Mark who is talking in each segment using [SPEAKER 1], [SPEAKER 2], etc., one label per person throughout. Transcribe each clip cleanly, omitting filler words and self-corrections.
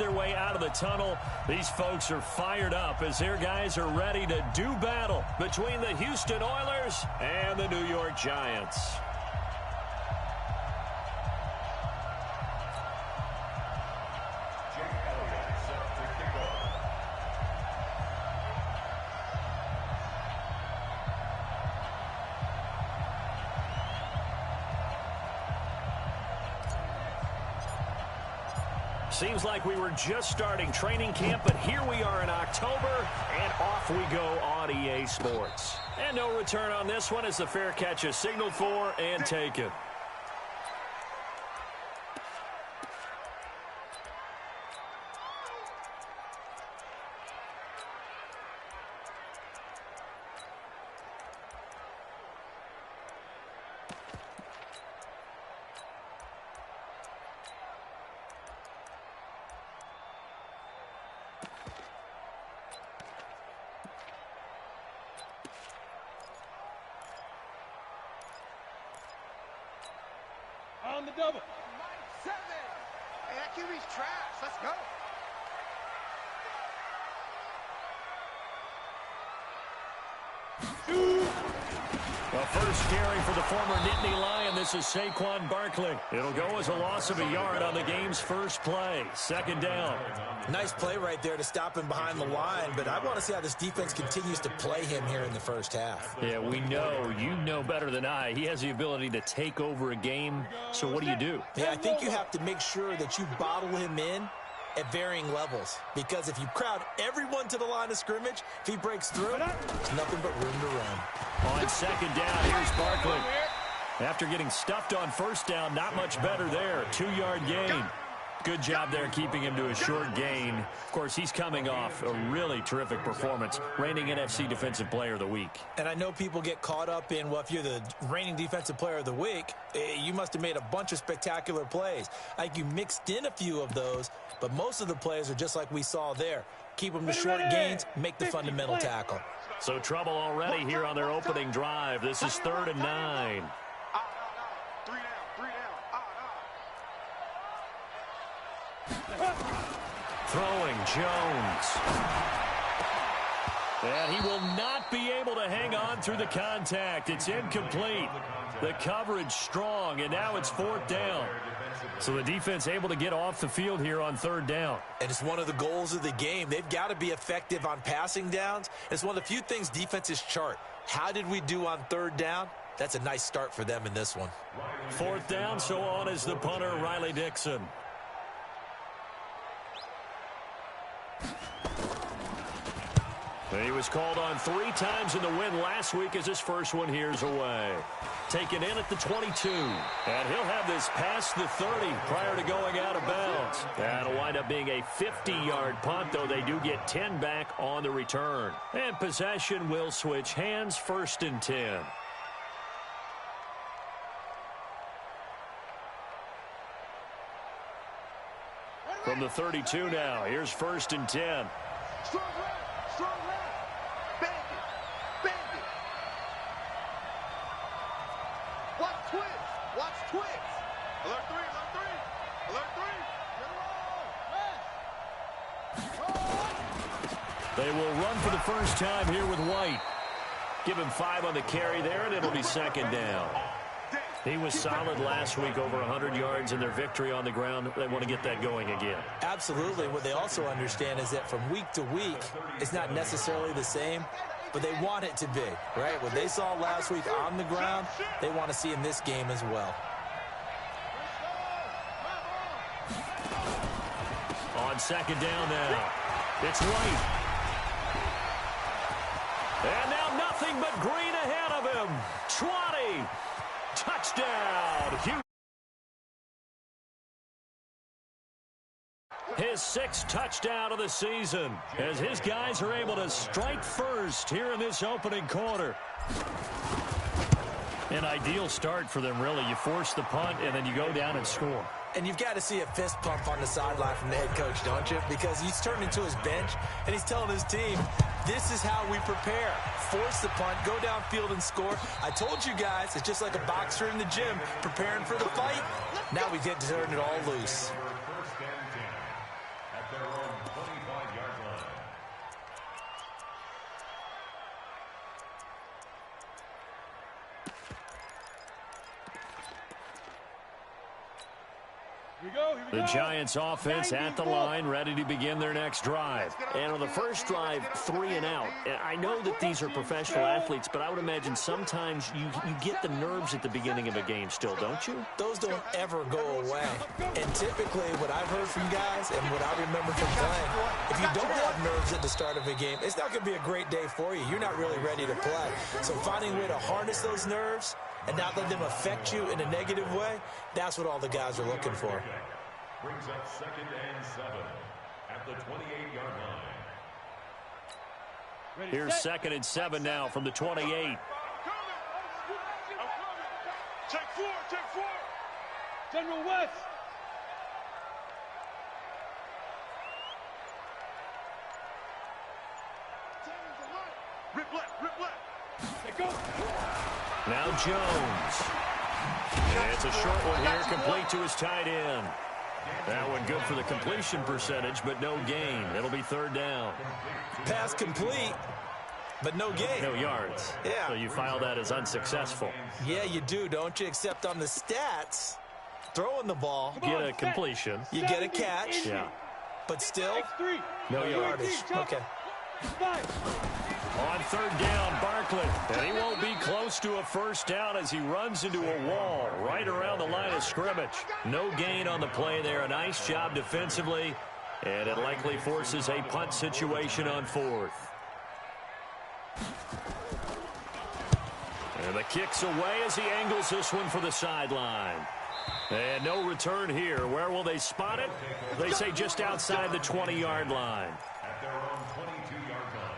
[SPEAKER 1] their way out of the tunnel. These folks are fired up as their guys are ready to do battle between the Houston Oilers and the New York Giants. Seems like we were just starting training camp, but here we are in October, and off we go on EA Sports. And no return on this one as the fair catch is signaled for and taken.
[SPEAKER 2] On the double.
[SPEAKER 3] 7. Hey, that QB's trash. Let's go.
[SPEAKER 1] A first carry for the former Nittany Lion. This is Saquon Barkley. It'll go as a loss of a yard on the game's first play. Second down.
[SPEAKER 4] Nice play right there to stop him behind the line, but I want to see how this defense continues to play him here in the first half.
[SPEAKER 1] Yeah, we know. You know better than I. He has the ability to take over a game. So what do?
[SPEAKER 4] Yeah, I think you have to make sure that you bottle him in at varying levels, because if you crowd everyone to the line of scrimmage, if he breaks through, there's nothing but room to run.
[SPEAKER 1] On second down, here's Barkley. After getting stuffed on first down, not much better there. 2-yard gain. Good job there keeping him to a short gain. Of course, he's coming off a really terrific performance, reigning NFC Defensive Player of the Week.
[SPEAKER 4] And I know people get caught up in, well, if you're the reigning Defensive Player of the Week, you must have made a bunch of spectacular plays. I think you mixed in a few of those, but most of the plays are just like we saw there. Keep them to short gains, make the fundamental tackle.
[SPEAKER 1] So trouble already here on their opening drive. This is 3rd and 9. Throwing Jones. And he will not be able to hang on through the contact. It's incomplete. The coverage strong, and now it's 4th down. So the defense able to get off the field here on 3rd down.
[SPEAKER 4] And it's one of the goals of the game. They've got to be effective on passing downs. It's one of the few things defenses chart. How did we do on 3rd down? That's a nice start for them in this one.
[SPEAKER 1] 4th down, so on is the punter, Riley Dixon. He was called on 3 times in the win last week as his first one here's away. Taken in at the 22. And he'll have this past the 30 prior to going out of bounds. That'll wind up being a 50-yard punt, though they do get 10 back on the return. And possession will switch hands, 1st and 10. From the 32 now, here's 1st and 10.
[SPEAKER 3] Strong right, bang it, watch twitch, alert 3, alert 3,
[SPEAKER 1] They will run for the first time here with White. Give him 5 on the carry there, and it'll be 2nd down. He was solid last week, over 100 yards in their victory on the ground. They want to get that going again.
[SPEAKER 4] Absolutely. What they also understand is that from week to week, it's not necessarily the same, but they want it to be, right? What they saw last week on the ground, they want to see in this game as well.
[SPEAKER 1] On 2nd down now, it's White. And now nothing but green ahead of him. 20. Touchdown. His 6th touchdown of the season as his guys are able to strike first here in this opening quarter. An ideal start for them, really. You force the punt, and then you go down and score.
[SPEAKER 4] And you've got to see a fist pump on the sideline from the head coach, don't you? Because he's turned into his bench, and he's telling his team, this is how we prepare. Force the punt, go downfield and score. I told you guys, it's just like a boxer in the gym preparing for the fight. Now we get to turn it all loose.
[SPEAKER 1] The Giants offense at the line, ready to begin their next drive.
[SPEAKER 5] And on the first drive, 3 and out. I know that these are professional athletes, but I would imagine sometimes you get the nerves at the beginning of a game still, don't you?
[SPEAKER 4] Those don't ever go away. And typically what I've heard from guys and what I remember from playing, if you don't have nerves at the start of a game, it's not going to be a great day for you. You're not really ready to play. So finding a way to harness those nerves and not let them affect you in a negative way, that's what all the guys are looking for.
[SPEAKER 6] Brings up 2nd and 7 at the 28-yard line.
[SPEAKER 1] Here's 2nd and 7 now from the 28.
[SPEAKER 2] Take 4, take 4. General West. Rip left, rip left. They go.
[SPEAKER 1] Now Jones. And it's a short one here, complete to his tight end. That one good for the completion percentage, but no gain. It'll be 3rd down.
[SPEAKER 4] Pass complete, but no gain.
[SPEAKER 1] No yards.
[SPEAKER 4] Yeah.
[SPEAKER 1] So you file that as unsuccessful.
[SPEAKER 4] Yeah, you do, don't you? Except on the stats, throwing the ball,
[SPEAKER 1] Get a completion.
[SPEAKER 4] you get a catch,
[SPEAKER 1] Yeah.
[SPEAKER 4] but still,
[SPEAKER 1] No yardage.
[SPEAKER 4] okay.
[SPEAKER 1] On 3rd down, Barkley. And he won't be close to a 1st down as he runs into a wall right around the line of scrimmage. No gain on the play there. A nice job defensively. And it likely forces a punt situation on 4th. And the kick's away as he angles this one for the sideline. And no return here. Where will they spot it? They say just outside the 20-yard line.
[SPEAKER 6] At their own 22-yard line.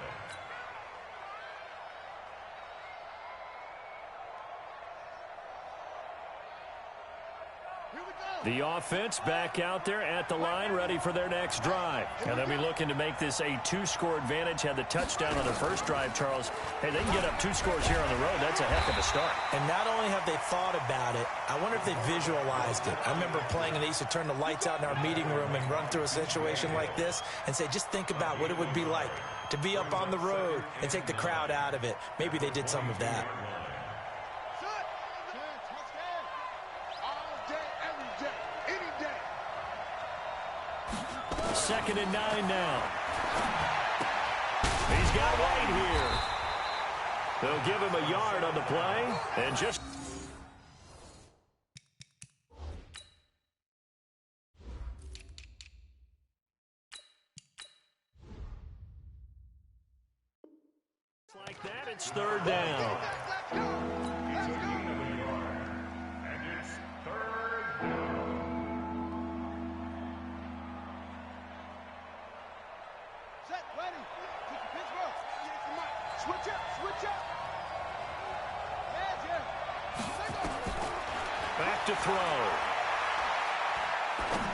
[SPEAKER 1] The offense back out there at the line, ready for their next drive. And they'll be looking to make this a 2-score advantage. Had the touchdown on their first drive, Charles. Hey, they can get up 2 scores here on the road. That's a heck of a start.
[SPEAKER 4] And not only have they thought about it, I wonder if they visualized it. I remember playing and they used to turn the lights out in our meeting room and run through a situation like this and say, just think about what it would be like to be up on the road and take the crowd out of it. Maybe they did some of that.
[SPEAKER 1] 2nd and 9 now. He's got White here. They'll give him a yard on the play. And just... like that, it's 3rd down.
[SPEAKER 6] And it's 3rd down.
[SPEAKER 3] Set, ready. Keep the pitch roll. Switch up, switch up.
[SPEAKER 1] Back to throw.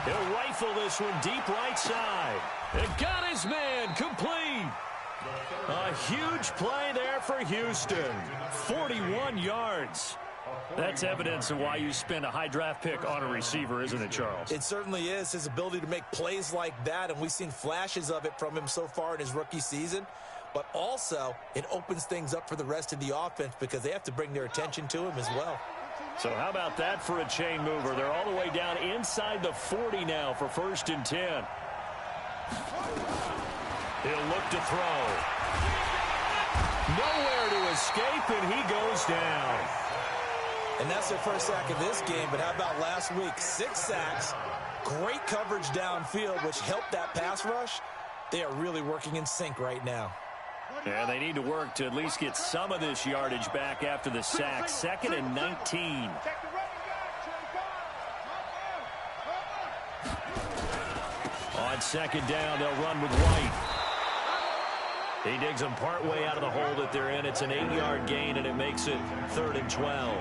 [SPEAKER 1] He'll rifle this one deep right side. It got his man complete. A huge play there for Houston. 41 yards. That's evidence of why you spend a high draft pick on a receiver, isn't it, Charles?
[SPEAKER 4] It certainly is. His ability to make plays like that, and we've seen flashes of it from him so far in his rookie season. But also, it opens things up for the rest of the offense because they have to bring their attention to him as well.
[SPEAKER 1] So how about that for a chain mover? They're all the way down inside the 40 now for 1st and 10. He'll look to throw. Nowhere to escape, and he goes down.
[SPEAKER 4] And that's their first sack of this game, but how about last week? 6 sacks, great coverage downfield, which helped that pass rush. They are really working in sync right now.
[SPEAKER 1] Yeah, they need to work to at least get some of this yardage back after the sack. 2nd and 19. On 2nd down, they'll run with White. He digs them partway out of the hole that they're in. It's an 8-yard gain, and it makes it 3rd and 12.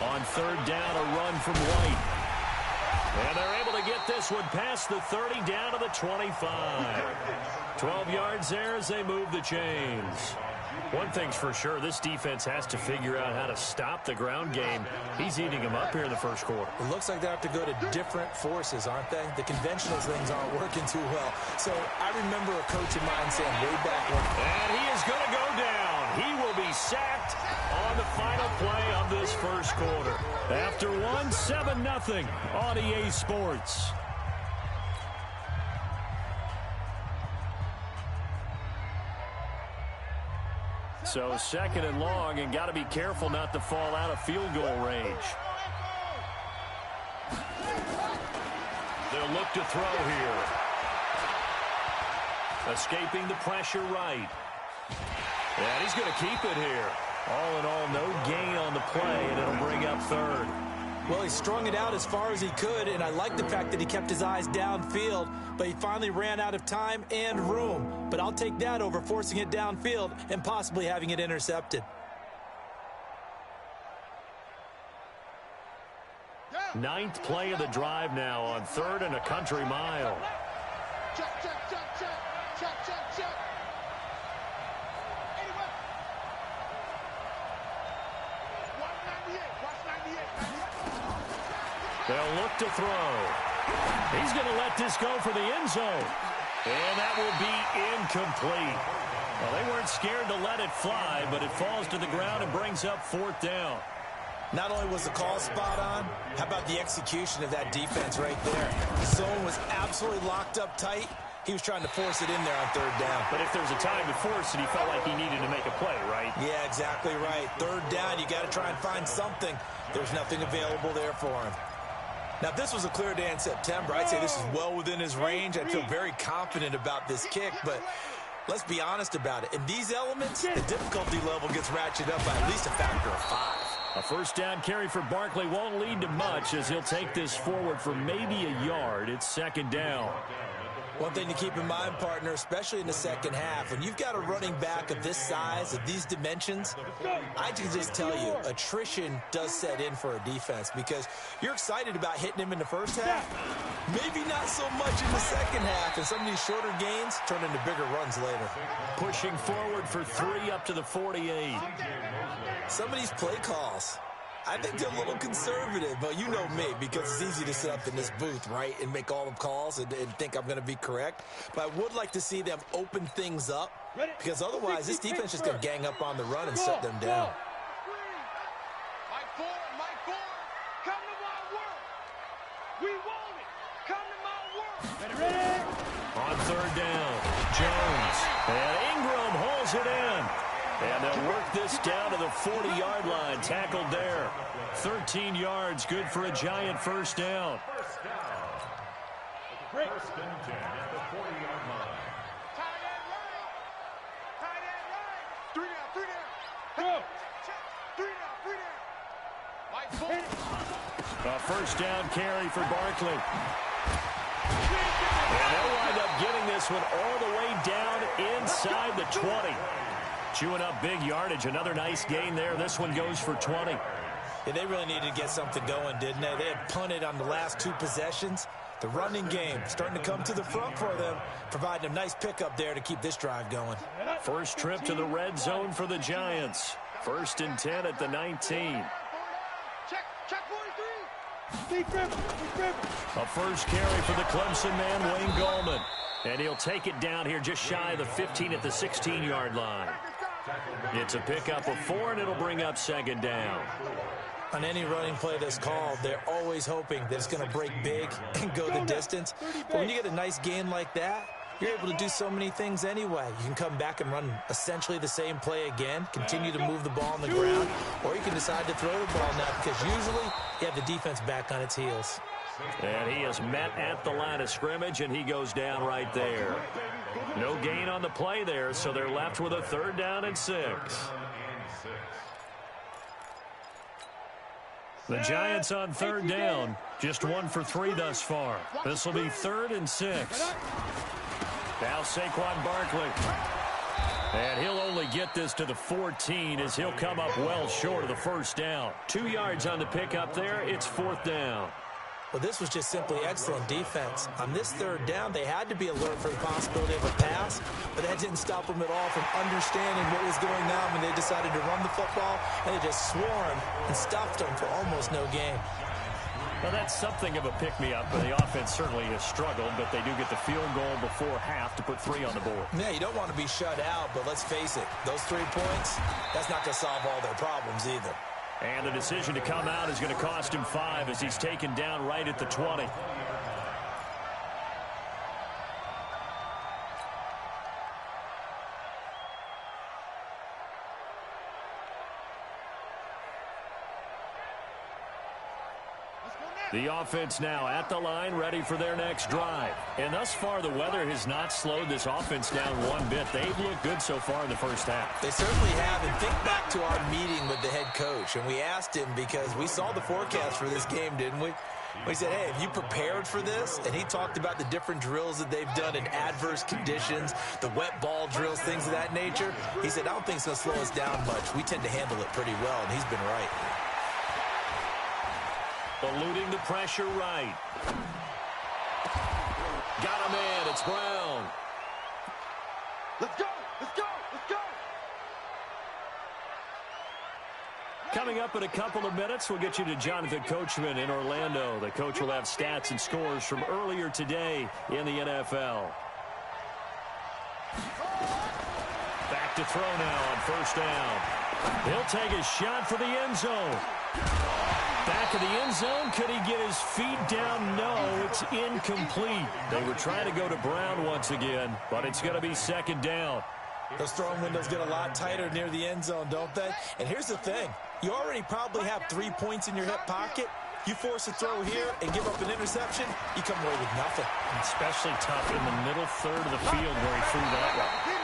[SPEAKER 1] On 3rd down, a run from White. And they're able to get this one past the 30 down to the 25. 12 yards there as they move the chains. One thing's for sure, this defense has to figure out how to stop the ground game. He's eating them up here in the first quarter.
[SPEAKER 4] It looks like they have to go to different forces, aren't they? The conventional things aren't working too well. So I remember a coach of mine saying way back when.
[SPEAKER 1] And he is going to go down. He will be sacked on the final play of this first quarter. After 7-0 on EA Sports. So second and long, and got to be careful not to fall out of field goal range. They'll look to throw here. Escaping the pressure right. And he's going to keep it here. All in all, no gain on the play, and it'll bring up third.
[SPEAKER 4] Well, he strung it out as far as he could, and I like the fact that he kept his eyes downfield, but he finally ran out of time and room. But I'll take that over forcing it downfield and possibly having it intercepted.
[SPEAKER 1] Ninth play of the drive now on 3rd and a country mile.
[SPEAKER 3] Check, check, check, check. Check, check, check. Anyway. Watch 98. Watch 98.
[SPEAKER 1] They'll look to throw. He's going to let this go for the end zone. And that will be incomplete. Well, they weren't scared to let it fly, but it falls to the ground and brings up 4th down.
[SPEAKER 4] Not only was the call spot on, how about the execution of that defense right there? The zone was absolutely locked up tight. He was trying to force it in there on 3rd down.
[SPEAKER 1] But if there's a time to force it, he felt like he needed to make a play, right?
[SPEAKER 4] Yeah, exactly right. 3rd down, you got to try and find something. There's nothing available there for him. Now, if this was a clear day in September, I'd say this is well within his range. I feel very confident about this kick, but let's be honest about it. In these elements, the difficulty level gets ratcheted up by at least a factor of 5.
[SPEAKER 1] A first down carry for Barkley won't lead to much as he'll take this forward for maybe a yard. It's 2nd down.
[SPEAKER 4] One thing to keep in mind, partner, especially in the second half, when you've got a running back of this size, of these dimensions, I can just tell you, attrition does set in for a defense because you're excited about hitting him in the first half, maybe not so much in the second half, and some of these shorter gains turn into bigger runs later.
[SPEAKER 1] Pushing forward for 3 up to the 48.
[SPEAKER 4] Some of these play calls, I think they're a little conservative, but you know me, because it's easy to sit up in this booth, right, and make all the calls and think I'm going to be correct. But I would like to see them open things up, because otherwise this defense is going to gang up on the run and shut them down.
[SPEAKER 3] Mike Ford, Mike Ford, come to my work. We want it. Come to my work. Ready?
[SPEAKER 1] On 3rd down, Jones. And Ingram holds it in. And they'll work this down to the 40-yard line. Tackled there. 13 yards, good for a Giant first down.
[SPEAKER 6] First and 10 at the 40-yard line.
[SPEAKER 3] Tie that right. Tie that right. 3 down, 3 down. Go. Check. 3 down, 3 down. Mike Ford.
[SPEAKER 1] A first down carry for Barkley. And they'll wind up getting this one all the way down inside the 20. Chewing up big yardage. Another nice gain there. This one goes for 20.
[SPEAKER 4] Yeah, they really needed to get something going, didn't they? They had punted on the last 2 possessions. The running game starting to come to the front for them, providing a nice pickup there to keep this drive going.
[SPEAKER 1] First trip to the red zone for the Giants. 1st and 10 at the 19.
[SPEAKER 3] Check 43.
[SPEAKER 1] A first carry for the Clemson man, Wayne Gallman. And he'll take it down here just shy of the 15 at the 16-yard line. It's a pickup of 4, and it'll bring up 2nd down.
[SPEAKER 4] On any running play that's called, they're always hoping that it's going to break big and go the distance. But when you get a nice gain like that, you're able to do so many things anyway. You can come back and run essentially the same play again, continue to move the ball on the ground, or you can decide to throw the ball now because usually you have the defense back on its heels.
[SPEAKER 1] And he is met at the line of scrimmage, and he goes down right there. No gain on the play there, so they're left with a 3rd down and 6. The Giants on 3rd down, just 1 for 3 thus far. This will be 3rd and 6. Now Saquon Barkley. And he'll only get this to the 14 as he'll come up well short of the first down. 2 yards on the pickup there. It's 4th down.
[SPEAKER 4] Well, this was just simply excellent defense. On this third down, they had to be alert for the possibility of a pass, but that didn't stop them at all from understanding what was going on when they decided to run the football, and they just swarmed and stuffed them for almost no gain.
[SPEAKER 1] Well, that's something of a pick-me-up. The offense certainly has struggled, but they do get the field goal before half to put 3 on the board.
[SPEAKER 4] Yeah, you don't want to be shut out, but let's face it, those 3 points, that's not going to solve all their problems either.
[SPEAKER 1] And the decision to come out is going to cost him 5 as he's taken down right at the 20. The offense now at the line, ready for their next drive. And thus far, the weather has not slowed this offense down one bit. They've looked good so far in the first half.
[SPEAKER 4] They certainly have. And think back to our meeting with the head coach. And we asked him because we saw the forecast for this game, didn't we? We said, hey, have you prepared for this? And he talked about the different drills that they've done in adverse conditions, the wet ball drills, things of that nature. He said, I don't think it's going to slow us down much. We tend to handle it pretty well, and he's been right.
[SPEAKER 1] Eluding the pressure right. Got a man. It's Brown.
[SPEAKER 3] Let's go! Let's go! Let's go!
[SPEAKER 1] Coming up in a couple of minutes, we'll get you to Jonathan Coachman in Orlando. The coach will have stats and scores from earlier today in the NFL. Back to throw now on first down. He'll take a shot for the end zone. Back of the end zone. Could he get his feet down? No, it's incomplete. They were trying to go to Brown once again, but it's going to be second down.
[SPEAKER 4] Those throwing windows get a lot tighter near the end zone, don't they? And here's the thing. You already probably have 3 points in your hip pocket. You force a throw here and give up an interception, you come away with nothing.
[SPEAKER 1] Especially tough in the middle third of the field where he threw that one.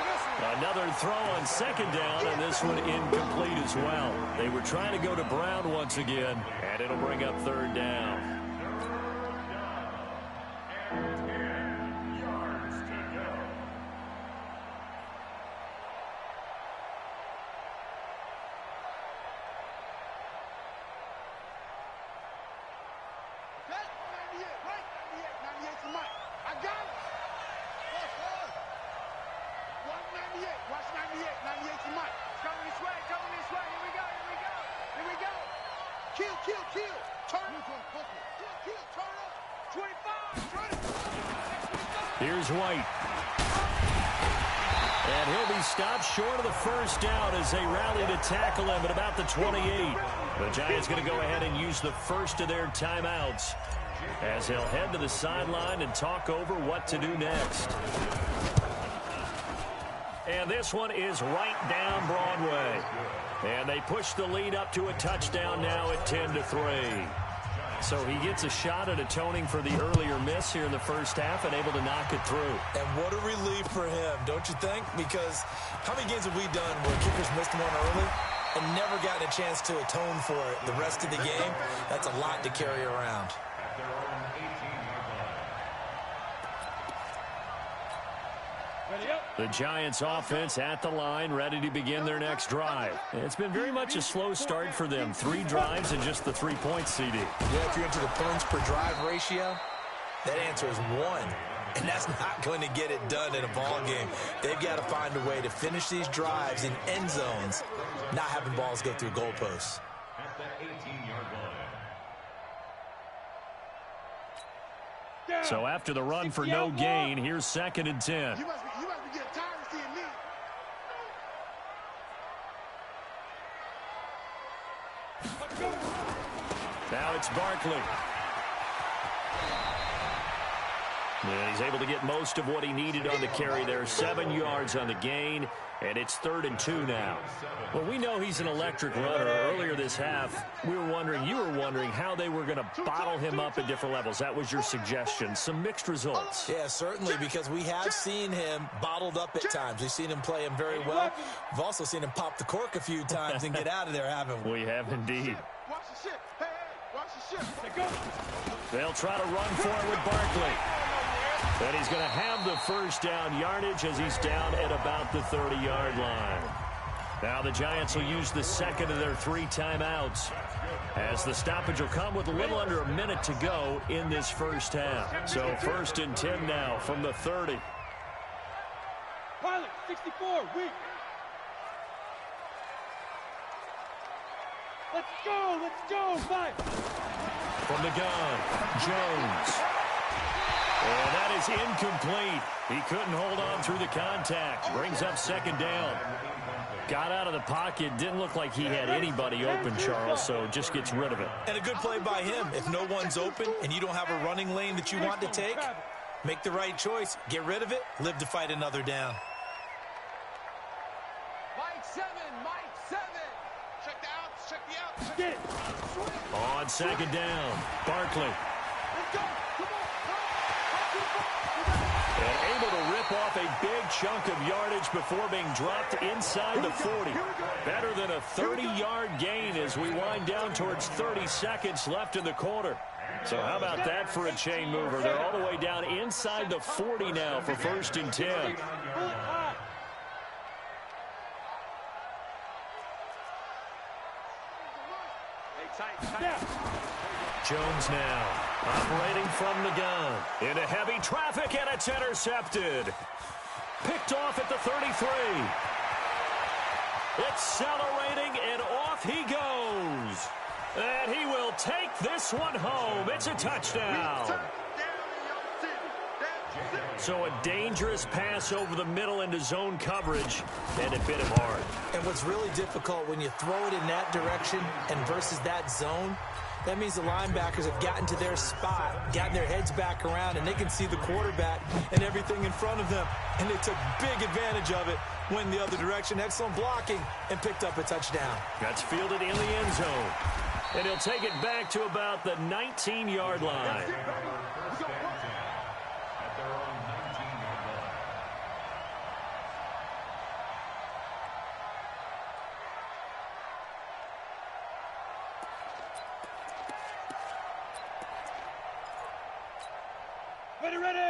[SPEAKER 1] Another throw on second down, and this one incomplete as well. They were trying to go to Brown once again, and it'll bring up third down. Here's White. And he'll be stopped short of the first down as they rally to tackle him at about the 28. The Giants going to go ahead and use the first of their timeouts as he'll head to the sideline and talk over what to do next. And this one is right down Broadway. And they push the lead up to a touchdown now at 10-3. So he gets a shot at atoning for the earlier miss here in the first half and able to knock it through.
[SPEAKER 4] And what a relief for him, don't you think? Because how many games have we done where kickers missed one early and never gotten a chance to atone for it the rest of the game? That's a lot to carry around.
[SPEAKER 1] The Giants offense at the line, ready to begin their next drive. It's been very much a slow start for them. 3 drives and just the 3 points, CD.
[SPEAKER 4] Yeah, if you're into the points per drive ratio, that answer is 1. And that's not going to get it done in a ball game. They've got to find a way to finish these drives in end zones, not having balls go through goalposts.
[SPEAKER 6] At the 18-yard line.
[SPEAKER 1] So after the run for no gain, here's 2nd and 10.
[SPEAKER 3] You must be getting tired of seeing me.
[SPEAKER 1] Now it's Barkley. And he's able to get most of what he needed on the carry there. 7 yards on the gain, and it's 3rd and 2 now. Well, we know he's an electric runner. Earlier this half, you were wondering how they were going to bottle him up at different levels. That was your suggestion. Some mixed results.
[SPEAKER 4] Yeah, certainly, because we have seen him bottled up at times. We've seen him play him very well. We've also seen him pop the cork a few times and get out of there, haven't we?
[SPEAKER 1] We have indeed.
[SPEAKER 3] Watch the ship. Hey, watch the ship.
[SPEAKER 1] They'll try to run for it with Barkley. And he's going to have the first down yardage as he's down at about the 30-yard line. Now the Giants will use the second of their 3 timeouts, as the stoppage will come with a little under a minute to go in this first half. So 1st and 10 now from the 30.
[SPEAKER 3] Pilot, 64, weak. Let's go, 5.
[SPEAKER 1] From the gun, Jones. And that is incomplete. He couldn't hold on through the contact. Brings up 2nd down. Got out of the pocket. Didn't look like he had anybody open, Charles, so just gets rid of it.
[SPEAKER 4] And a good play by him. If no one's open and you don't have a running lane that you want to take, make the right choice. Get rid of it. Live to fight another down.
[SPEAKER 3] Mike 7. Check the outs. Get it.
[SPEAKER 1] On 2nd down, Barkley.
[SPEAKER 3] Let's go. Come on.
[SPEAKER 1] And able to rip off a big chunk of yardage before being dropped inside the 40. Better than a 30-yard gain as we wind down towards 30 seconds left in the quarter. So how about that for a chain mover? They're all the way down inside the 40 now for 1st and 10. Jones now operating from the gun into heavy traffic, and it's intercepted. Picked off at the 33. Accelerating, and off he goes. And he will take this one home. It's a touchdown. So a dangerous pass over the middle into zone coverage, and it bit him hard.
[SPEAKER 4] And what's really difficult when you throw it in that direction and versus that zone, that means the linebackers have gotten to their spot, gotten their heads back around, and they can see the quarterback and everything in front of them. And they took big advantage of it, went the other direction, excellent blocking, and picked up a touchdown.
[SPEAKER 1] That's fielded in the end zone. And he'll take it back to about the 19-yard line.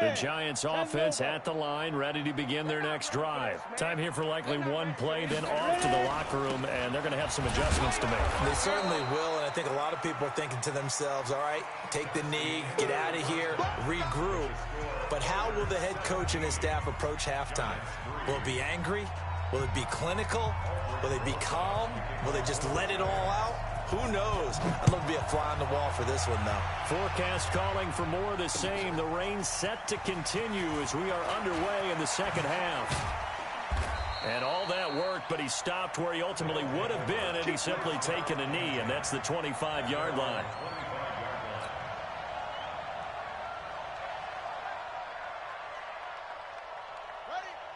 [SPEAKER 1] The Giants offense at the line, ready to begin their next drive. Time here for likely one play, then off to the locker room, and they're going to have some adjustments to make.
[SPEAKER 4] They certainly will, and I think a lot of people are thinking to themselves, all right, take the knee, get out of here, regroup. But how will the head coach and his staff approach halftime? Will it be angry? Will it be clinical? Will they be calm? Will they just let it all out? Who knows? I'd love to be a fly on the wall for this one, though.
[SPEAKER 1] Forecast calling for more of the same. The rain set to continue as we are underway in the second half. And all that worked, but he stopped where he ultimately would have been had he simply taken a knee, and that's the 25-yard line.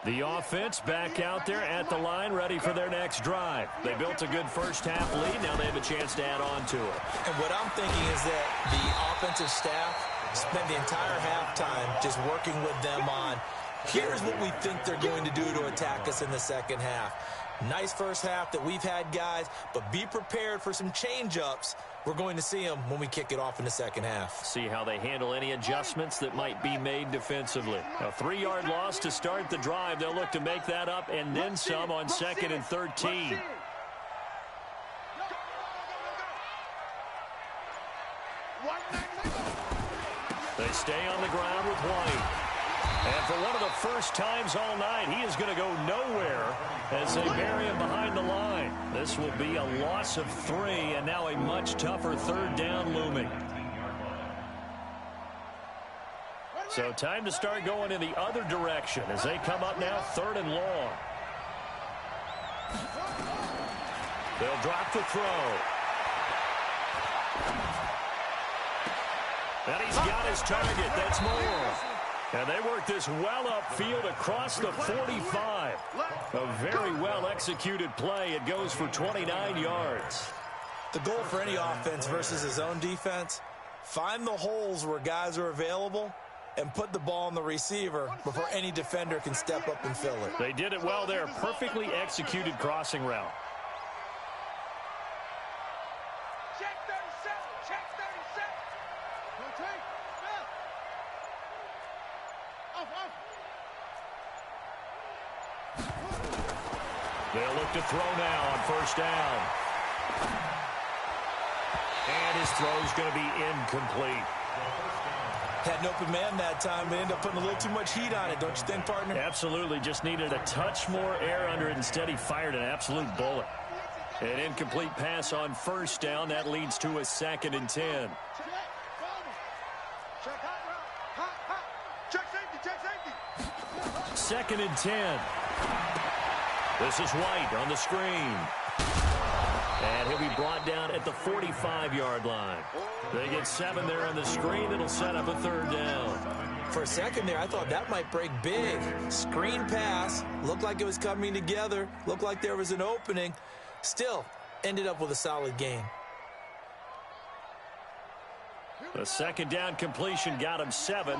[SPEAKER 1] The offense back out there at the line, ready for their next drive. They built a good first-half lead. Now they have a chance to add on to it.
[SPEAKER 4] And what I'm thinking is that the offensive staff spent the entire halftime just working with them on, here's what we think they're going to do to attack us in the second half. Nice first half that we've had, guys, but be prepared for some change-ups. We're going to see them when we kick it off in the second half.
[SPEAKER 1] See how they handle any adjustments that might be made defensively. A 3-yard loss to start the drive. They'll look to make that up and then some on 2nd and 13. They stay on the ground with White. And for one of the first times all night, he is going to go nowhere as they bury him behind the line. This will be a loss of 3, and now a much tougher 3rd down looming. So time to start going in the other direction as they come up now 3rd and long. They'll drop the throw. And he's got his target. That's Moore. And they work this well upfield across the 45. A very well-executed play. It goes for 29 yards.
[SPEAKER 4] The goal for any offense versus his own defense, find the holes where guys are available and put the ball on the receiver before any defender can step up and fill it.
[SPEAKER 1] They did it well there. Perfectly executed crossing route.
[SPEAKER 3] Check 37. Check 37. Rotate. Off.
[SPEAKER 1] They'll look to throw now on first down. And his throw's going to be incomplete.
[SPEAKER 4] Had an open man that time, but ended up putting a little too much heat on it, don't you think, partner?
[SPEAKER 1] Absolutely. Just needed a touch more air under it. Instead, he fired an absolute bullet. An incomplete pass on first down. That leads to a 2nd and 10. Second and 10. This is White on the screen. And he'll be brought down at the 45-yard line. They get 7 there on the screen. It'll set up a 3rd down.
[SPEAKER 4] For a second there, I thought that might break big. Screen pass. Looked like it was coming together. Looked like there was an opening. Still, ended up with a solid gain.
[SPEAKER 1] The 2nd down completion got him 7.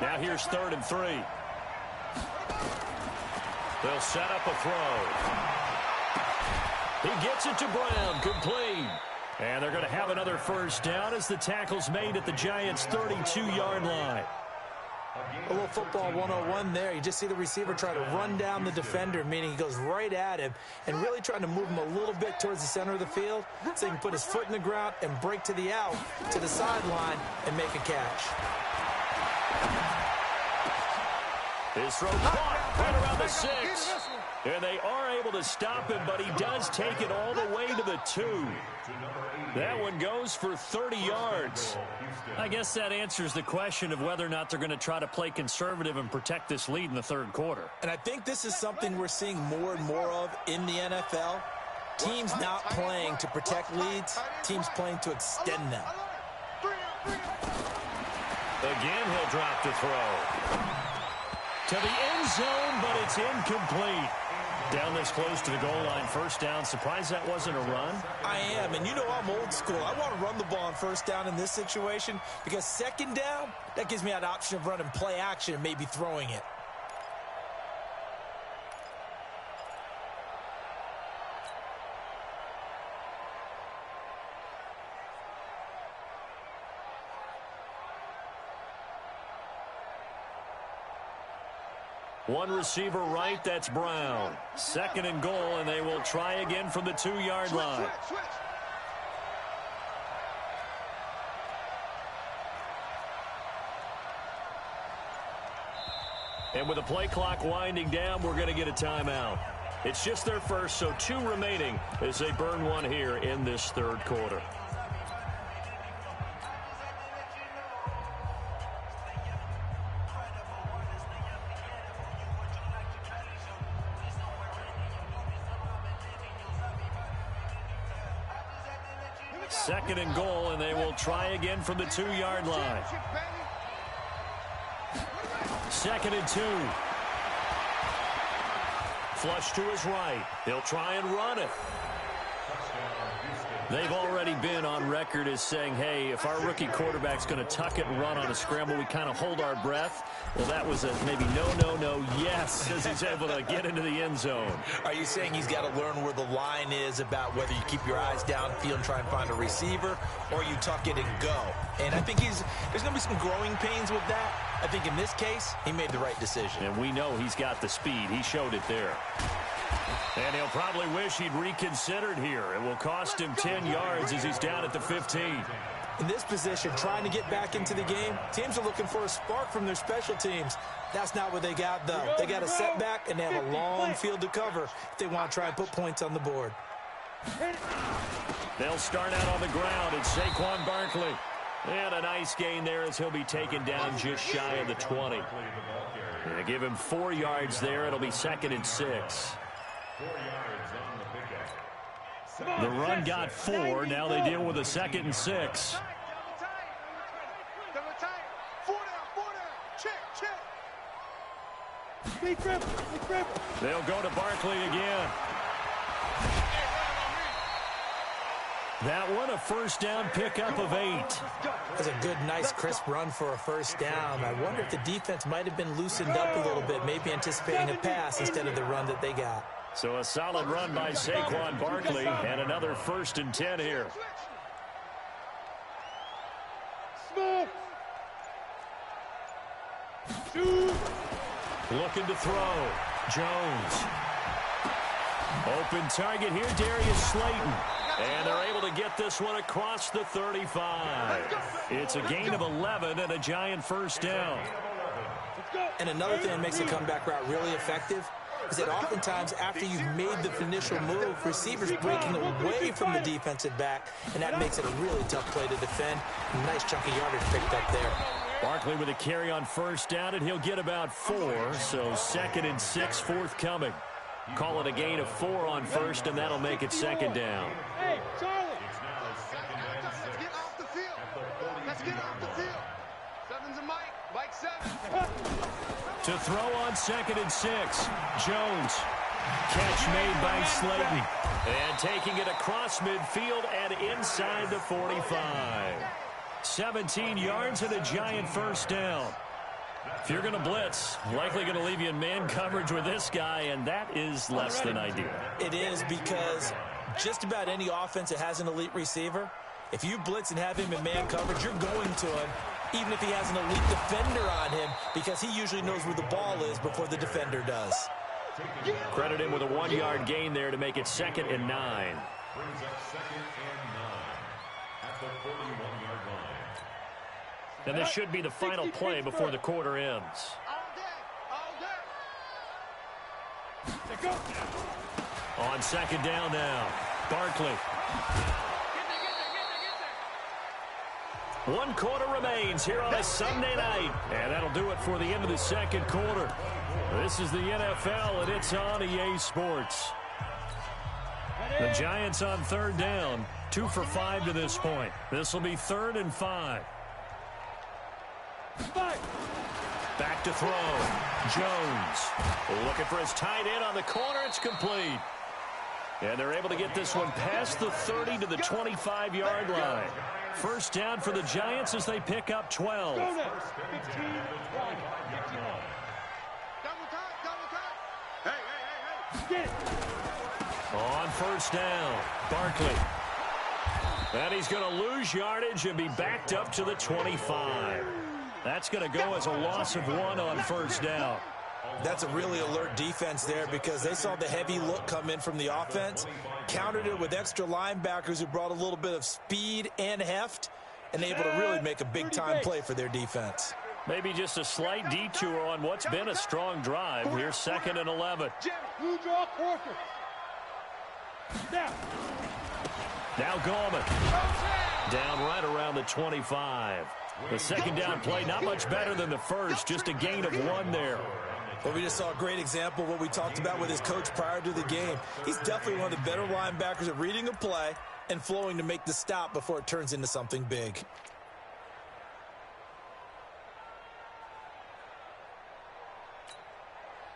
[SPEAKER 1] Now here's 3rd and 3. They'll set up a throw. He gets it to Brown, complete. And they're going to have another first down as the tackle's made at the Giants' 32-yard line.
[SPEAKER 4] A little football 101 there. You just see the receiver try to run down the defender, meaning he goes right at him and really trying to move him a little bit towards the center of the field so he can put his foot in the ground and break to the out, to the sideline, and make a catch.
[SPEAKER 1] His throw caught right around the 6. And they are able to stop him, but he does take it all the way to the 2. That one goes for 30 yards. I guess that answers the question of whether or not they're going to try to play conservative and protect this lead in the 3rd quarter.
[SPEAKER 4] And I think this is something we're seeing more and more of in the NFL. Teams not playing to protect leads, teams playing to extend them.
[SPEAKER 1] Again, he'll drop the throw. To the end zone, but it's incomplete. Down this close to the goal line, first down. Surprised that wasn't a run?
[SPEAKER 4] I am, and you know I'm old school. I want to run the ball on first down in this situation because 2nd down, that gives me that option of running play action and maybe throwing it.
[SPEAKER 1] One receiver right, that's Brown. 2nd and goal, and they will try again from the 2-yard line. And with the play clock winding down, we're going to get a timeout. It's just their first, so 2 remaining as they burn one here in this 3rd quarter. Second and goal, and they will try again from the 2-yard line. 2nd and 2. Flush to his right. He'll try and run it. They've already been on record as saying, hey, if our rookie quarterback's going to tuck it and run on a scramble, we kind of hold our breath. Well, that was a maybe no, yes, as he's able to get into the end zone.
[SPEAKER 4] Are you saying he's got to learn where the line is about whether you keep your eyes downfield and try and find a receiver or you tuck it and go? And I think there's going to be some growing pains with that. I think in this case, he made the right decision.
[SPEAKER 1] And we know he's got the speed. He showed it there. And he'll probably wish he'd reconsidered here. It will cost him 10 yards as he's down at the 15.
[SPEAKER 4] In this position, trying to get back into the game, teams are looking for a spark from their special teams. That's not what they got, though. They got a setback, and they have a long field to cover if they want to try and put points on the board.
[SPEAKER 1] They'll start out on the ground. It's Saquon Barkley. And a nice gain there as he'll be taken down just shy of the 20. They give him 4 yards there. It'll be 2nd and 6. The run got 4. Now they deal with a 2nd and 6. They'll go to Barkley again. That one, a first down pickup of 8.
[SPEAKER 4] That's a good, nice, crisp run for a first down. I wonder if the defense might have been loosened up a little bit, maybe anticipating a pass instead of the run that they got.
[SPEAKER 1] So a solid run by Saquon Barkley and another 1st and 10 here. Looking to throw. Jones. Open target here, Darius Slayton. And they're able to get this one across the 35. It's a gain of 11 and a Giant first down.
[SPEAKER 4] And another thing that makes a comeback route really effective is that oftentimes after you've made the initial move, receivers breaking away from the defensive back, and that makes it a really tough play to defend. Nice chunk of yardage picked up there.
[SPEAKER 1] Barkley with a carry on first down, and he'll get about 4, so 2nd and 6 forthcoming. Call it a gain of 4 on first, and that'll make it 2nd down.
[SPEAKER 3] Hey, Charlie.
[SPEAKER 2] Let's get off the field. Let's get off the field. Seven's a Mike. Mike 7.
[SPEAKER 1] To throw on 2nd and 6, Jones. Catch made by Slayton. And taking it across midfield and inside the 45. 17 yards and a Giant first down. If you're going to blitz, likely going to leave you in man coverage with this guy, and that is less than ideal.
[SPEAKER 4] It is, because just about any offense that has an elite receiver, if you blitz and have him in man coverage, you're going to him, even if he has an elite defender on him, because he usually knows where the ball is before the defender does.
[SPEAKER 1] Credit him with a 1-yard gain there to make it 2nd and 9.
[SPEAKER 6] Brings up 2nd and 9 at the 41-yard line.
[SPEAKER 1] And this should be the final play before the quarter ends. On 2nd down now, Barkley. 1 quarter remains here on a Sunday night. And that'll do it for the end of the 2nd quarter. This is the NFL, and it's on EA Sports. The Giants on 3rd down, 2 for 5 to this point. This will be 3rd and 5. Back to throw. Jones looking for his tight end on the corner. It's complete. And they're able to get this one past the 30 to the 25-yard line. First down for the Giants as they pick up 12.
[SPEAKER 3] Double time. Hey. Get it.
[SPEAKER 1] On first down, Barkley. And he's going to lose yardage and be backed up to the 25. That's going to go as a loss of 1 on first down.
[SPEAKER 4] That's a really alert defense there, because they saw the heavy look come in from the offense, countered it with extra linebackers who brought a little bit of speed and heft, and able to really make a big-time play for their defense.
[SPEAKER 1] Maybe just a slight detour on what's been a strong drive. Here's 2nd and 11.
[SPEAKER 3] Blue draw quarter.
[SPEAKER 1] Now Gallman. Down right around the 25. The 2nd down play, not much better than the first, just a gain of 1 there.
[SPEAKER 4] Well, we just saw a great example of what we talked about with his coach prior to the game. He's definitely one of the better linebackers at reading a play and flowing to make the stop before it turns into something big.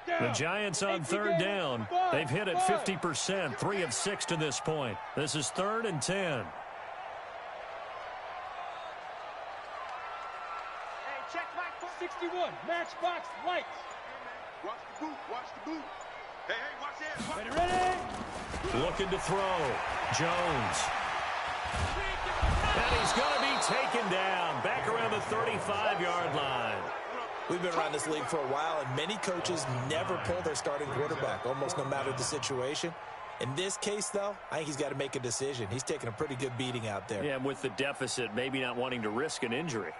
[SPEAKER 1] The Giants on 3rd down. They've hit it 50%, 3 of 6 to this point. This is 3rd and 10.
[SPEAKER 3] Check back 61. Matchbox lights.
[SPEAKER 2] Watch the boot. Watch the boot. Hey, watch that.
[SPEAKER 3] Ready.
[SPEAKER 1] Looking to throw. Jones. And he's going to be taken down back around the 35-yard line.
[SPEAKER 4] We've been around this league for a while, and many coaches never pull their starting quarterback, almost no matter the situation. In this case, though, I think he's got to make a decision. He's taking a pretty good beating out there.
[SPEAKER 1] Yeah, and with the deficit, maybe not wanting to risk an injury.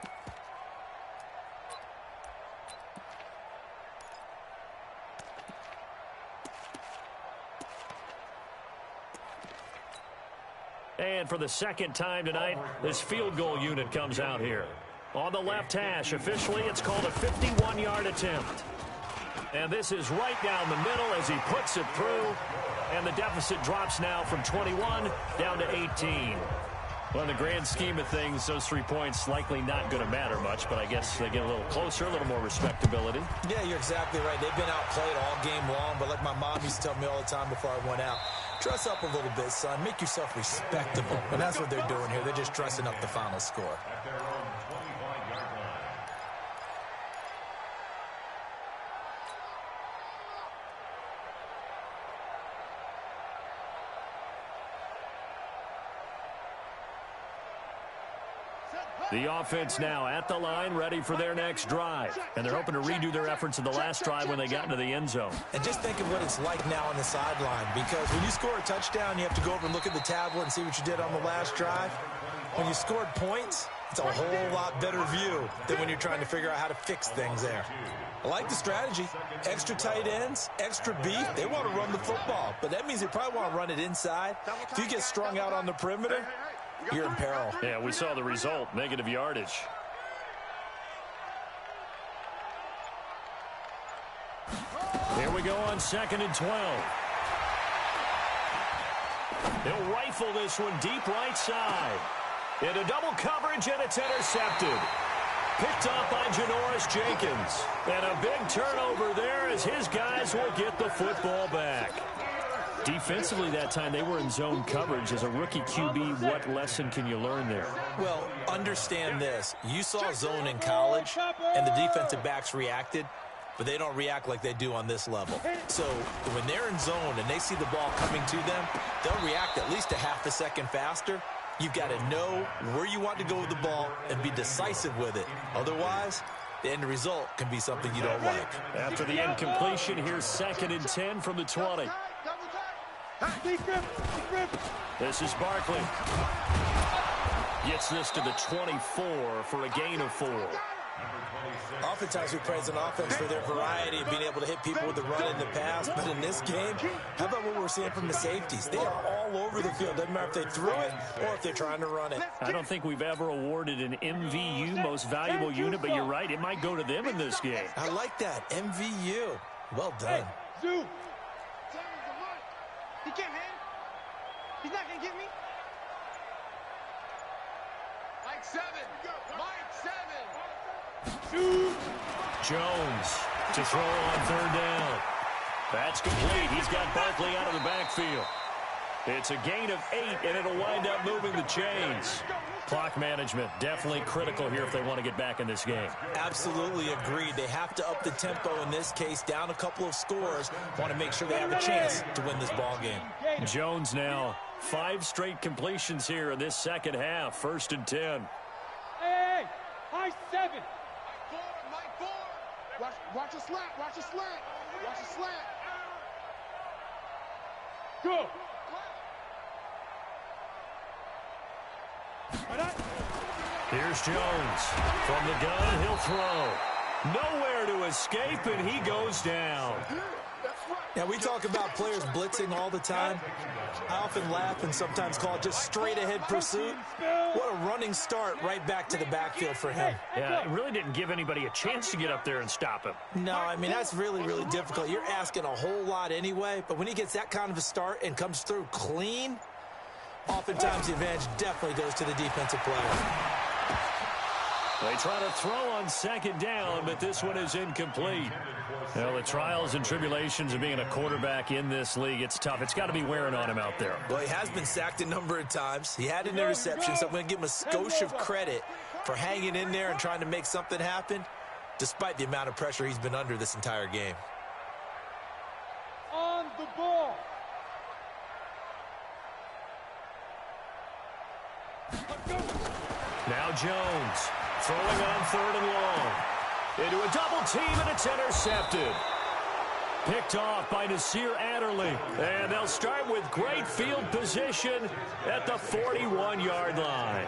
[SPEAKER 1] And for the 2nd time tonight, this field goal unit comes out here. On the left hash, officially, it's called a 51-yard attempt. And this is right down the middle as he puts it through. And the deficit drops now from 21 down to 18. Well, in the grand scheme of things, those 3 points likely not going to matter much, but I guess they get a little closer, a little more respectability.
[SPEAKER 4] Yeah, you're exactly right. They've been outplayed all game long, but like my mom used to tell me all the time before I went out, dress up a little bit, son. Make yourself respectable. And that's what they're doing here. They're just dressing up the final score.
[SPEAKER 6] At their own 25-yard line.
[SPEAKER 3] Set.
[SPEAKER 1] The offense now at the line, ready for their next drive. And they're hoping to redo their efforts in the last drive when they got into the end zone.
[SPEAKER 4] And just think of what it's like now on the sideline, because when you score a touchdown, you have to go over and look at the tablet and see what you did on the last drive. When you scored points, it's a whole lot better view than when you're trying to figure out how to fix things there. I like the strategy. Extra tight ends, extra beef. They want to run the football, but that means they probably want to run it inside. If you get strung out on the perimeter, you're in peril.
[SPEAKER 1] Yeah, we saw the result, negative yardage. Here we go on 2nd and 12. They'll rifle this one deep right side. Into double coverage, and it's intercepted. Picked off by Janoris Jenkins. And a big turnover there as his guys will get the football back. Defensively that time, they were in zone coverage. As a rookie QB, what lesson can you learn there?
[SPEAKER 4] Well, understand this. You saw zone in college, and the defensive backs reacted, but they don't react like they do on this level. So when they're in zone and they see the ball coming to them, they'll react at least a half a second faster. You've got to know where you want to go with the ball and be decisive with it. Otherwise, the end result can be something you don't like.
[SPEAKER 1] After the incompletion, here's 2nd and 10 from the 20. This is Barkley. Gets this to the 24 for a gain of 4.
[SPEAKER 4] Oftentimes we praise an offense for their variety of being able to hit people with the run in the pass, but in this game, how about what we're seeing from the safeties? They are all over the field. Doesn't matter if they threw it or if they're trying to run it.
[SPEAKER 1] I don't think we've ever awarded an MVU, most valuable unit, but you're right, it might go to them in this game.
[SPEAKER 4] I like that, MVU. Well done.
[SPEAKER 3] Zoo. He can't hang. He's not going to get me.
[SPEAKER 2] Mike 7. Mike 7.
[SPEAKER 1] Jones to throw on 3rd down. That's complete. He's got Barkley out of the backfield. It's a gain of 8, and it'll wind up moving the chains. Clock management definitely critical here if they want to get back in this game.
[SPEAKER 4] Absolutely agreed. They have to up the tempo in this case, down a couple of scores. Want to make sure they have a chance to win this ball game.
[SPEAKER 1] Jones now 5 straight completions here in this second half. 1st and 10.
[SPEAKER 3] Hey, high 7.
[SPEAKER 2] Mike 4. Watch a slant. Watch a slant. Watch a slant.
[SPEAKER 3] Go.
[SPEAKER 1] Here's Jones. From the gun, he'll throw. Nowhere to escape, and he goes down.
[SPEAKER 4] Now, we talk about players blitzing all the time. I often laugh and sometimes call it just straight-ahead pursuit. What a running start right back to the backfield for him.
[SPEAKER 1] Yeah, it really didn't give anybody a chance to get up there and stop him.
[SPEAKER 4] No, I mean, that's really, really difficult. You're asking a whole lot anyway, but when he gets that kind of a start and comes through clean, oftentimes the advantage definitely goes to the defensive player.
[SPEAKER 1] They try to throw on 2nd down, but this one is incomplete. Well, the trials and tribulations of being a quarterback in this league, it's tough. It's got to be wearing on him out there.
[SPEAKER 4] Well, he has been sacked a number of times. He had an interception, so I'm going to give him a skosh of credit for hanging in there and trying to make something happen, despite the amount of pressure he's been under this entire game.
[SPEAKER 3] On the ball.
[SPEAKER 1] Now Jones throwing on 3rd and long. Into a double team, and it's intercepted. Picked off by Nasir Adderley. And they'll start with great field position at the 41-yard line.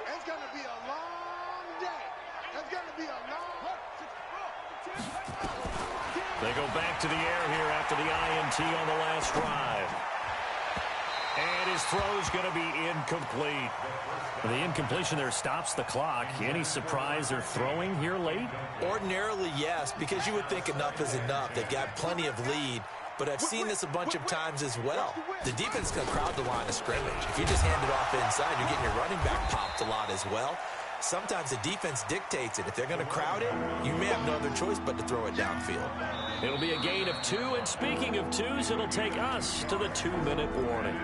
[SPEAKER 2] It's going to be a long day. It's going to be a long.
[SPEAKER 1] They go back to the air here after the INT on the last drive. And his throw's going to be incomplete. The incompletion there stops the clock. Any surprise they're throwing here late?
[SPEAKER 4] Ordinarily, yes, because you would think enough is enough. They've got plenty of lead, but I've seen this a bunch of times as well. The defense can crowd the line of scrimmage. If you just hand it off inside, you're getting your running back popped a lot as well. Sometimes the defense dictates it. If they're going to crowd it, you may have no other choice but to throw it downfield.
[SPEAKER 1] It'll be a gain of 2, and speaking of 2s, it'll take us to the 2-minute warning.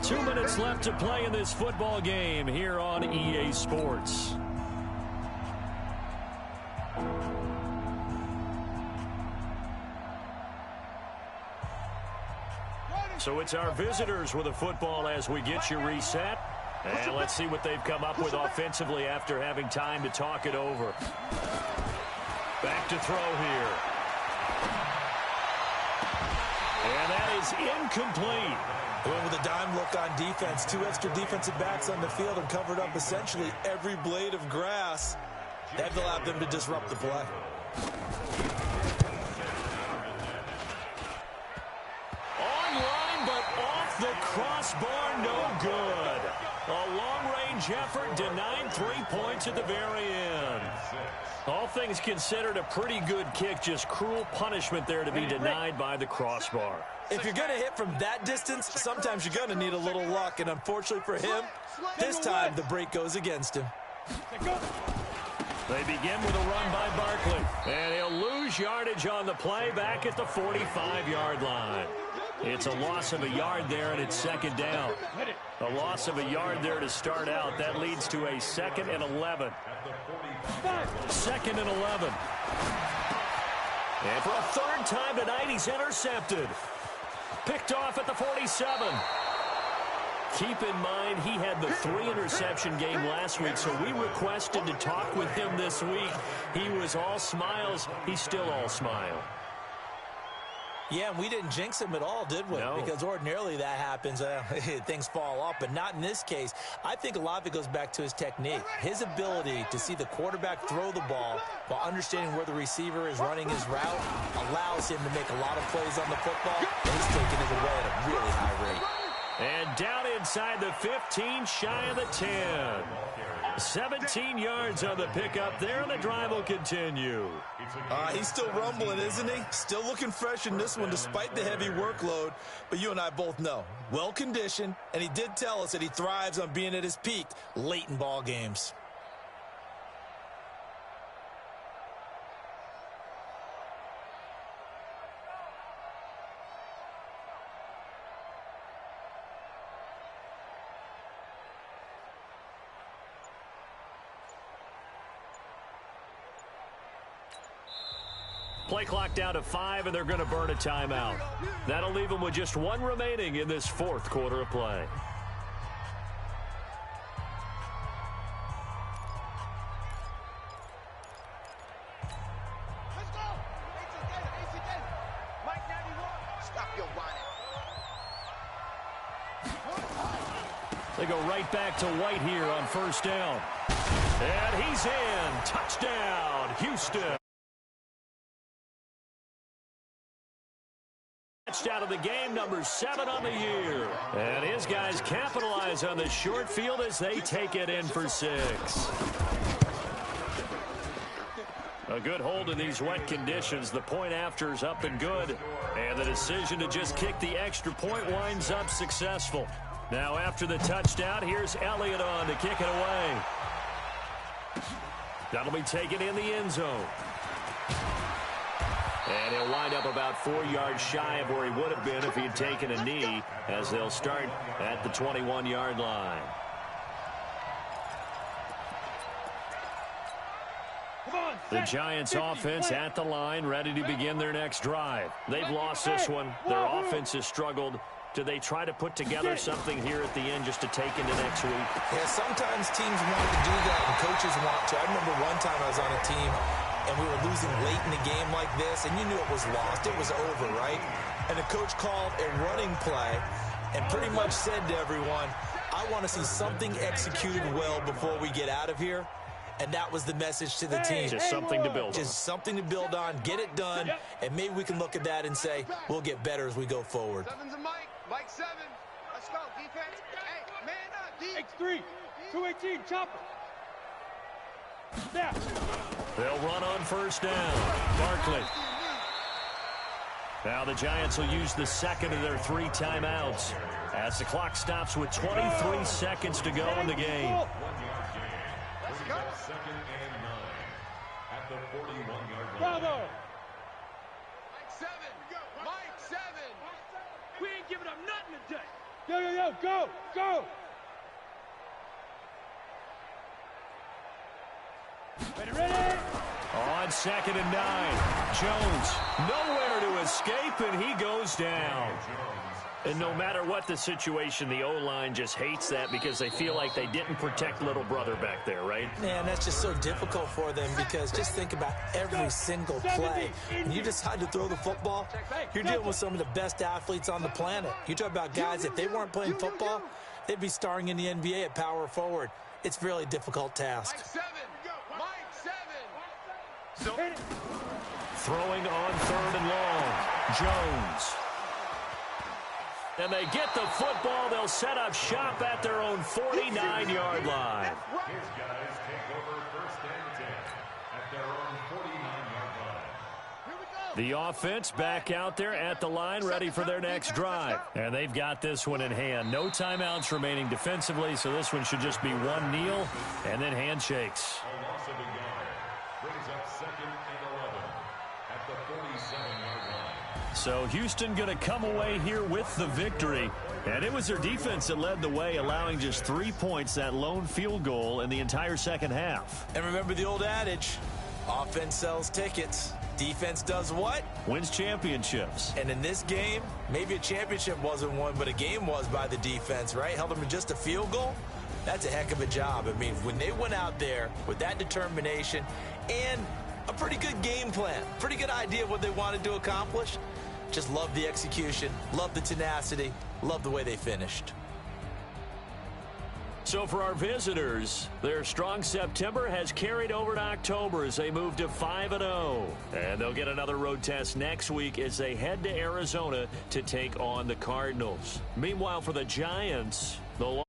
[SPEAKER 1] 2 minutes left to play in this football game here on EA Sports. So it's our visitors with a football as we get you reset. And let's see what they've come up with offensively after having time to talk it over. Back to throw here. And that is incomplete.
[SPEAKER 4] Went with a dime look on defense. 2 extra defensive backs on the field and covered up essentially every blade of grass. That allowed them to disrupt the play.
[SPEAKER 1] Online, but off the crossbar, no good. A long-range effort denied 3 points at the very end. All things considered, a pretty good kick, just cruel punishment there to be denied by the crossbar.
[SPEAKER 4] If you're going to hit from that distance, sometimes you're going to need a little luck, and unfortunately for him, this time the break goes against him.
[SPEAKER 1] They begin with a run by Barkley, and he'll lose yardage on the play back at the 45-yard line. It's a loss of a yard there, and it's second down. A loss of a yard there to start out. That leads to a 2nd and 11. 2nd and 11. And for a 3rd time tonight, he's intercepted. Picked off at the 47. Keep in mind, he had the 3-interception game last week, so we requested to talk with him this week. He was all smiles. He's still all smile.
[SPEAKER 4] Yeah, and we didn't jinx him at all, did we?
[SPEAKER 1] No.
[SPEAKER 4] Because ordinarily that happens. Things fall off, but not in this case. I think a lot of it goes back to his technique. His ability to see the quarterback throw the ball while understanding where the receiver is running his route allows him to make a lot of plays on the football, and he's taking it away at a really high rate.
[SPEAKER 1] And down inside the 15, shy of the 10. 17 yards on the pickup there, and the drive will continue.
[SPEAKER 4] He's still rumbling, isn't he? Still looking fresh in this one despite the heavy workload. But you and I both know, well-conditioned, and he did tell us that he thrives on being at his peak late in ball games.
[SPEAKER 1] Play clock down to 5, and they're going to burn a timeout. That'll leave them with just 1 remaining in this 4th quarter of play.
[SPEAKER 3] Let's go. Mike 91. Stop your whining.
[SPEAKER 1] They go right back to White here on 1st down. And he's in. Touchdown, Houston. Out of the game, number 7 on the year. And his guys capitalize on the short field as they take it in for 6. A good hold in these wet conditions. The point after is up and good. And the decision to just kick the extra point winds up successful. Now after the touchdown, here's Elliott on to kick it away. That'll be taken in the end zone. And he'll wind up about 4 yards shy of where he would have been if he had taken a knee, as they'll start at the 21-yard line. The Giants offense at the line, ready to begin their next drive. They've lost this one. Their offense has struggled. Do they try to put together something here at the end just to take into next week?
[SPEAKER 4] Yeah, sometimes teams want to do that and coaches want to. I remember one time I was on a team and we were losing late in the game like this, and you knew it was lost. It was over, right? And the coach called a running play and pretty much said to everyone, I want to see something executed well before we get out of here. And that was the message to the team.
[SPEAKER 1] Just something to build on.
[SPEAKER 4] Just something to build on, get it done, and maybe we can look at that and say, we'll get better as we go forward.
[SPEAKER 2] 7's a Mike. Mike 7. Let's go, defense. Hey, man up, D.
[SPEAKER 3] X3. 218, chopper. Snap.
[SPEAKER 1] They'll run on 1st down. Barkley. Now the Giants will use the 2nd of their 3 timeouts as the clock stops with 23 seconds to go in the game.
[SPEAKER 2] Let's go.
[SPEAKER 6] 2nd and 9 at the 41-yard line.
[SPEAKER 3] Bravo.
[SPEAKER 2] Mike 7. Mike 7.
[SPEAKER 3] We ain't giving up nothing today. Yo, go, go. Ready.
[SPEAKER 1] On 2nd and 9. Jones nowhere to escape, and he goes down.
[SPEAKER 5] And no matter what the situation, the O-line just hates that because they feel like they didn't protect little brother back there, right?
[SPEAKER 4] Man, that's just so difficult for them because just think about every single play. When you decide to throw the football, you're dealing with some of the best athletes on the planet. You talk about guys, if they weren't playing football, they'd be starring in the NBA at power forward. It's a really difficult task.
[SPEAKER 5] Throwing on 3rd and long. Jones. And they get the football. They'll set up shop at their own 49-yard line.
[SPEAKER 6] His guys take over 1st and 10 at their own 49-yard line.
[SPEAKER 5] The offense back out there at the line, ready for their next drive. And they've got this one in hand. No timeouts remaining defensively, so this one should just be one kneel and then handshakes.
[SPEAKER 6] A loss of a yard brings up 2nd and 11 at the 47-yard line.
[SPEAKER 5] So Houston going to come away here with the victory. And it was their defense that led the way, allowing just 3 points, that lone field goal in the entire second half.
[SPEAKER 4] And remember the old adage, offense sells tickets. Defense does what?
[SPEAKER 5] Wins championships.
[SPEAKER 4] And in this game, maybe a championship wasn't won, but a game was by the defense, right? Held them to just a field goal. That's a heck of a job. I mean, when they went out there with that determination and a pretty good game plan, pretty good idea of what they wanted to accomplish, just love the execution, love the tenacity, love the way they finished.
[SPEAKER 5] So for our visitors, their strong September has carried over to October as they move to 5-0. And they'll get another road test next week as they head to Arizona to take on the Cardinals. Meanwhile, for the Giants, the